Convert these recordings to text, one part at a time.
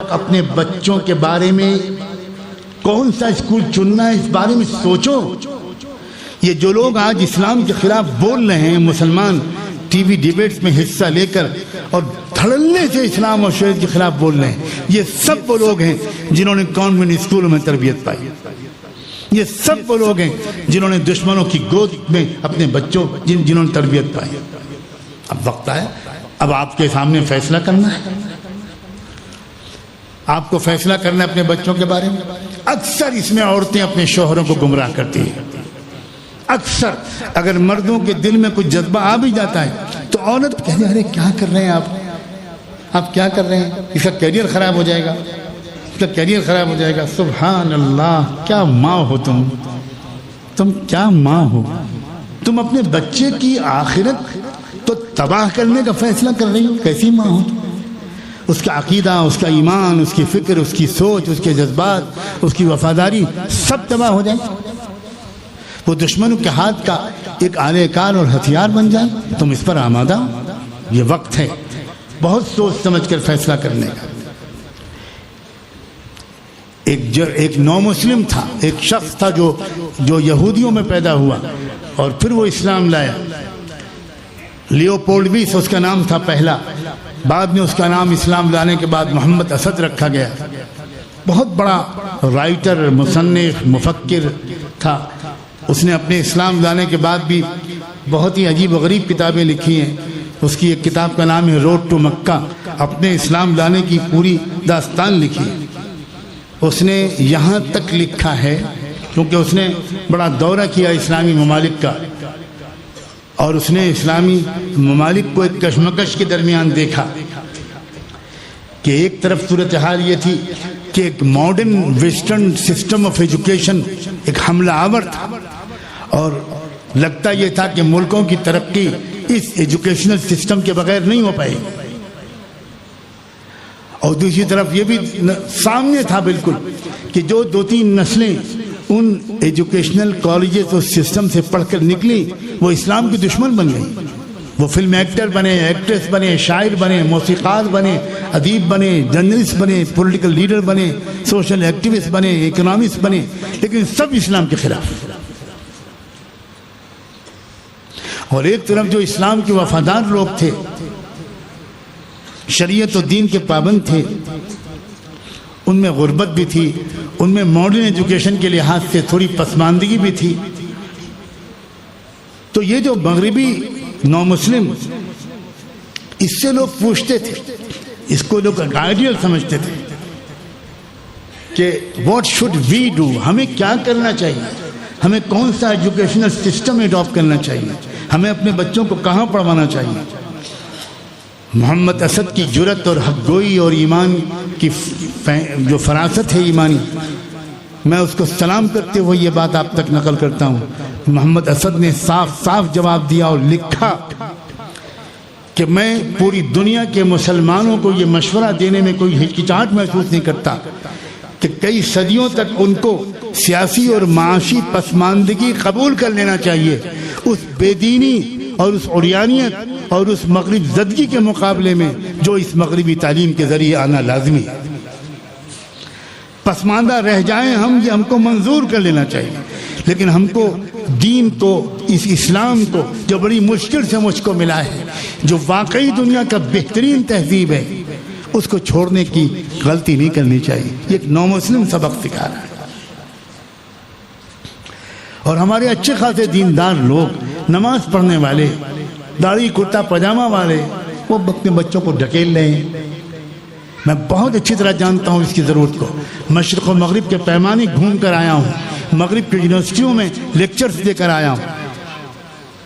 وقت اپنے بچوں کے بارے میں کون سا اسکول چننا ہے اس بارے میں سوچو۔ یہ جو لوگ آج اسلام کے خلاف بول رہے ہیں، مسلمان ٹی وی ڈیبیٹس میں حصہ لے کر اور دھڑلے سے اسلام اور شریعت کے خلاف بول رہے ہیں، یہ سب وہ لوگ ہیں جنہوں نے کانوینٹ اسکولوں میں تربیت پائی۔ یہ سب وہ لوگ ہیں جنہوں نے دشمنوں کی گود میں اپنے بچوں جنہوں نے تربیت پائی۔ اب وقت آیا، اب آپ کے سامنے فیصلہ کرنا ہے، آپ کو فیصلہ کرنا ہے اپنے بچوں کے بارے میں۔ اکثر اس میں عورتیں اپنے شوہروں کو گمراہ کرتی ہیں۔ اکثر اگر مردوں کے دل میں کچھ جذبہ آ بھی جاتا ہے تو عورت کہتے ہیں ارے کیا کر رہے ہیں آپ کیا کر رہے ہیں، اس کا کیریئر خراب ہو جائے گا، اس کا کیریئر خراب ہو جائے گا۔ سبحان اللہ، کیا ماں ہو تم کیا ماں ہو، تم اپنے بچے کی آخرت تو تباہ کرنے کا فیصلہ کر رہی ہو۔ کیسی ماں ہو، اس کا عقیدہ، اس کا ایمان، اس کی فکر، اس کی سوچ، اس کے جذبات، اس کی وفاداری سب تباہ ہو جائے، وہ دشمنوں کے ہاتھ کا ایک آلے کار اور ہتھیار بن جائے۔ تم اس پر آمادہ ہو؟ یہ وقت ہے بہت سوچ سمجھ کر فیصلہ کرنے کا۔ ایک نو مسلم تھا، ایک شخص تھا جو یہودیوں میں پیدا ہوا اور پھر وہ اسلام لایا۔ لیوپولڈوس اس کا نام تھا پہلا، بعد میں اس کا نام اسلام لانے کے بعد محمد اسد رکھا گیا۔ بہت بڑا رائٹر، مصنف، مفکر تھا۔ اس نے اپنے اسلام لانے کے بعد بھی بہت ہی عجیب و غریب کتابیں لکھی ہیں۔ اس کی ایک کتاب کا نام ہے روڈ ٹو مکہ، اپنے اسلام لانے کی پوری داستان لکھی ہے۔ اس نے یہاں تک لکھا ہے کیونکہ اس نے بڑا دورہ کیا اسلامی ممالک کا، اور اس نے اسلامی ممالک کو ایک کشمکش کے درمیان دیکھا کہ ایک طرف صورتحال یہ تھی کہ ایک modern western system of education ایک حملہ آور تھا، اور لگتا یہ تھا کہ ملکوں کی ترقی اس ایجوکیشنل سسٹم کے بغیر نہیں ہو پائے، اور دوسری طرف یہ بھی سامنے تھا بالکل کہ جو 2-3 نسلیں ان ایجوکیشنل کالجز اور سسٹم سے پڑھ کر نکلی وہ اسلام کی دشمن بن گئی۔ وہ فلم ایکٹر بنے، ایکٹریس بنے، شاعر بنے، موسیقار بنے، ادیب بنے، جرنلسٹ بنے، پولیٹیکل لیڈر بنے، سوشل ایکٹیوسٹ بنے، اکنامسٹ بنے، لیکن سب اسلام کے خلاف۔ اور ایک طرف جو اسلام کے وفادار لوگ تھے، شریعت و دین کے پابند تھے، ان میں غربت بھی تھی، ان میں ماڈرن ایجوکیشن کے لحاظ سے تھوڑی پسماندگی بھی تھی۔ تو یہ جو مغربی نو مسلم، اس سے لوگ پوچھتے تھے، اس کو لوگ آئیڈیل سمجھتے تھے کہ واٹ شوڈ وی ڈو، ہمیں کیا کرنا چاہیے، ہمیں کون سا ایجوکیشنل سسٹم اڈاپٹ کرنا چاہیے، ہمیں اپنے بچوں کو کہاں پڑھوانا چاہیے۔ محمد اسد کی جرأت اور حق گوئی اور ایمان کی جو فراست ہے ایمانی، میں اس کو سلام کرتے ہوئے یہ بات آپ تک نقل کرتا ہوں۔ محمد اسد نے صاف صاف جواب دیا اور لکھا کہ میں پوری دنیا کے مسلمانوں کو یہ مشورہ دینے میں کوئی ہچکچاہٹ محسوس نہیں کرتا کہ کئی صدیوں تک ان کو سیاسی اور معاشی پسماندگی قبول کر لینا چاہیے، اس بے دینی اور اس عریانیت اور اس مغرب زدگی کے مقابلے میں جو اس مغربی تعلیم کے ذریعے آنا لازمی۔ پسماندہ رہ جائیں ہم، یہ ہم کو منظور کر لینا چاہیے، لیکن ہم کو دین کو، اس اسلام کو جو بڑی مشکل سے مجھ کو ملا ہے، جو واقعی دنیا کا بہترین تہذیب ہے، اس کو چھوڑنے کی غلطی نہیں کرنی چاہیے۔ یہ ایک نو مسلم سبق سکھا رہا ہے۔ اور ہمارے اچھے خاصے دیندار لوگ، نماز پڑھنے والے، داڑھی کرتا پاجامہ والے، وہ اپنے بچوں کو ڈھکیل رہے ہیں۔ میں بہت اچھی طرح جانتا ہوں اس کی ضرورت کو۔ مشرق و مغرب کے پیمانے گھوم کر آیا ہوں، مغرب کی یونیورسٹیوں میں لیکچرز دے کر آیا ہوں۔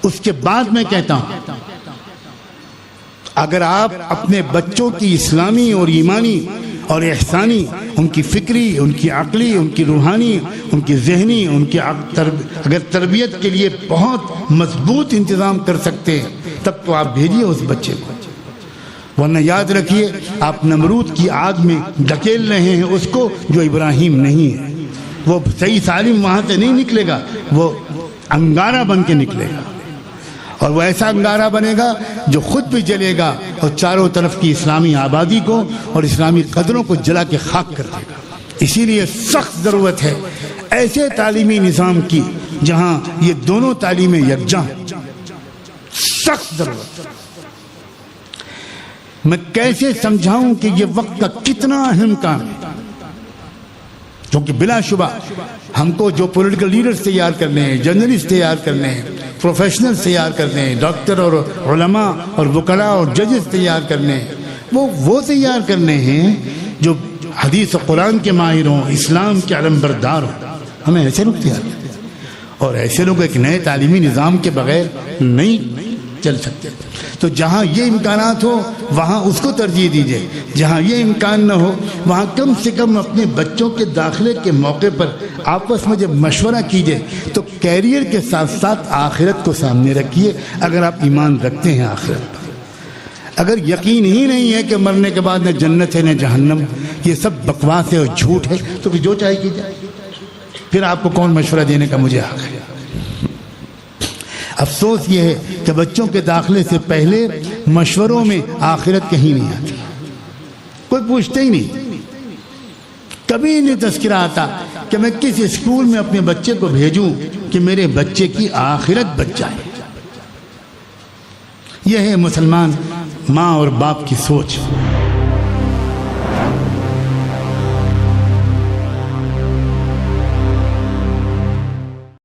اس کے بعد میں کہتا ہوں، اگر آپ اپنے بچوں کی اسلامی اور ایمانی اور احسانی، ان کی فکری، ان کی عقلی، ان کی روحانی، ان کی ذہنی، ان کی اگر تربیت کے لیے بہت مضبوط انتظام کر سکتے ہیں تب تو آپ بھیجیے اس بچے کو، ورنہ یاد رکھیے آپ نمرود کی آگ میں ڈھکیل رہے ہیں اس کو جو ابراہیم نہیں ہے۔ وہ صحیح سالم وہاں سے نہیں نکلے گا، وہ انگارہ بن کے نکلے گا۔ اور وہ ایسا انگارہ بنے گا جو خود بھی جلے گا اور چاروں طرف کی اسلامی آبادی کو اور اسلامی قدروں کو جلا کے خاک کر دے گا۔ اسی لیے سخت ضرورت ہے ایسے تعلیمی نظام کی جہاں یہ دونوں تعلیمیں یکجاں، سخت ضرورت۔ میں کیسے سمجھاؤں کہ یہ وقت کا کتنا اہم کام ہے، کیونکہ بلا شبہ ہم کو جو پولیٹیکل لیڈرز تیار کرنے ہیں، جرنلسٹ تیار کرنے ہیں، پروفیشنل تیار کرنے ہیں، ڈاکٹر اور علماء اور وکلاء اور ججز تیار کرنے ہیں، وہ تیار کرنے ہیں جو حدیث و قرآن کے ماہر ہوں، اسلام کے علم بردار ہوں۔ ہمیں ایسے لوگ تیار کرتے ہیں، اور ایسے لوگ ایک نئے تعلیمی نظام کے بغیر نہیں چل سکتے۔ تو جہاں یہ امکانات ہو وہاں اس کو ترجیح دیجئے، جہاں یہ امکان نہ ہو وہاں کم سے کم اپنے بچوں کے داخلے کے موقع پر آپس میں جب مشورہ کیجئے تو کیریئر کے ساتھ ساتھ آخرت کو سامنے رکھیے۔ اگر آپ ایمان رکھتے ہیں آخرت پر، اگر یقین ہی نہیں ہے کہ مرنے کے بعد نہ جنت ہے نہ جہنم، یہ سب بکواس ہے اور جھوٹ ہے، تو پھر جو چاہے کیجئے، پھر آپ کو کون مشورہ دینے کا مجھے حق ہے؟ افسوس یہ ہے کہ بچوں کے داخلے سے پہلے مشوروں میں آخرت کہیں نہیں آتی، کوئی پوچھتے ہی نہیں، کبھی نہیں تذکرہ آتا کہ میں کس اسکول میں اپنے بچے کو بھیجوں کہ میرے بچے کی آخرت بچ جائے۔ یہ ہے مسلمان ماں اور باپ کی سوچ۔